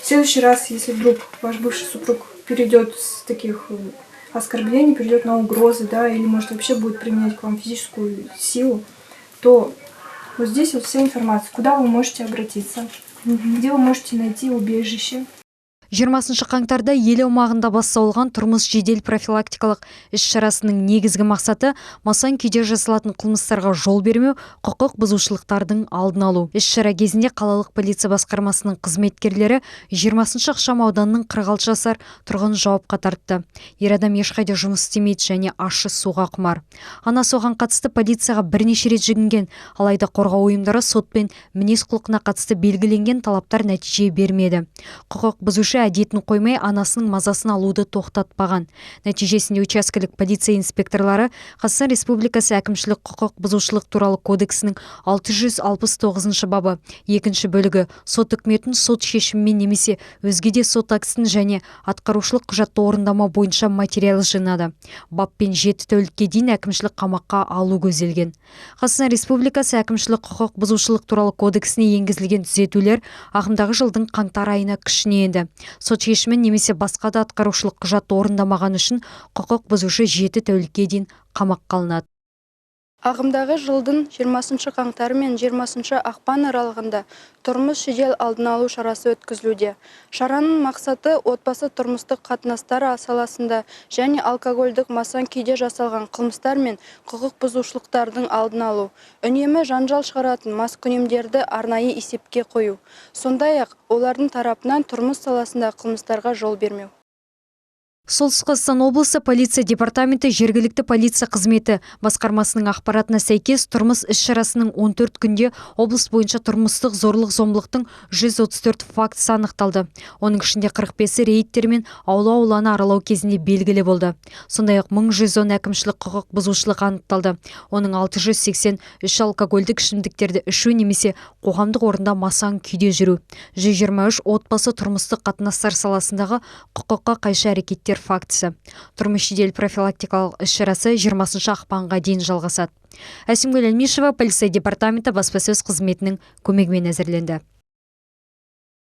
следующий раз, если вдруг ваш бывший супруг перейдет с таких оскорблений, перейдет на угрозы, да, или может вообще будет применять к вам физическую силу, то вот здесь вот вся информация, куда вы можете обратиться, где вы можете найти убежище. 20 қаңтарда ел аумағында басталған тұрмыс жедел профилактикалық іс-шарасының негізгі мақсаты масаң күйде жасалатын қылмыстарға жол бермеу, құқық бұзушылықтардың алдын алу. Іс-шара кезінде қалалық полиция басқармасының қызметкерлері 20 ықшам ауданының 46 жасар тұрғын жауапқа тартты. Ер адам ешқайда жұмыс істемейді және ащы суға құмар. Анасы оған қатысты полицияға бірнеше рет жүгінген, алайда қорғау ұйымдары сотпен мінез құлқына қатысты белгіленген талаптар нәтиже бермеді. Құқық бұзушы әдетін қоймай анасының мазасын алуды тоқтатпаған. Нәтижесінде учаскелік полиция инспекторлары Қазақстан Республикасы әкімшілік құқық бұзушылық туралы кодексінің 669 бабы 2 бөлігі сот үкіметін сот шешімімен немесе өзге де сот актісін және атқарушылық құжатты орындама бойынша материал жинады. Баппен 7 тәулікке дейін әкімшілік қамаққа алу көзделген. Қазақстан Республикасы әкімшілік құқық бұзушылық туралы кодексіне енгізілген түзетулер ағымдағы жылдың қаңтар айына күшіне енді. Сот шешімін немесе басқа да атқарушылық құжатты орындамаған үшін құқық бұзушы 7 тәулікке дейін қамаққа алынады. Ағымдағы жылдың 20 қаңтары мен 20 ақпан аралығында тұрмыс жедел алдын алу шарасы өткізілуде. Шараның мақсаты отбасы тұрмыстық қатынастары саласында және алкогольдік масаң күйде жасалған қылмыстар мен құқық бұзушылықтардың алдын алу, үнемі жанжал шығаратын маскүнемдерді арнайы есепке қою. Сондай-ақ олардың тарапынан тұрмыс саласында қылмыстарға жол бермеу. Солтүстік Қазақстан облысы полиция департаменті жергілікті полиция қызметі басқармасының ақпаратына сәйкес тұрмыс іс-шарасының 14 күнде облыс бойынша тұрмыстық зорлық-зомбылықтың 134 фактісі анықталды. Оның ішінде 45-і рейдтер мен аула-ауланы аралау кезінде белгілі болды. Сондай-ақ 1110 әкімшілік құқық бұзушылық анықталды. Оның 683 алкогольдік ішімдіктерді ішу немесе қоғамдық орында масаң күйде жүру. 123 отбасы тұрмыстық қатынастар саласындағы құқыққа қайшы әрекеттер фактісі. Тұрмыс жедел профилактикалық іс-шарасы 20 ақпанға дейін жалғасады. Әсемгүл Әлмешева, полиция департаменті баспасөз қызметінің көмегімен әзірленді.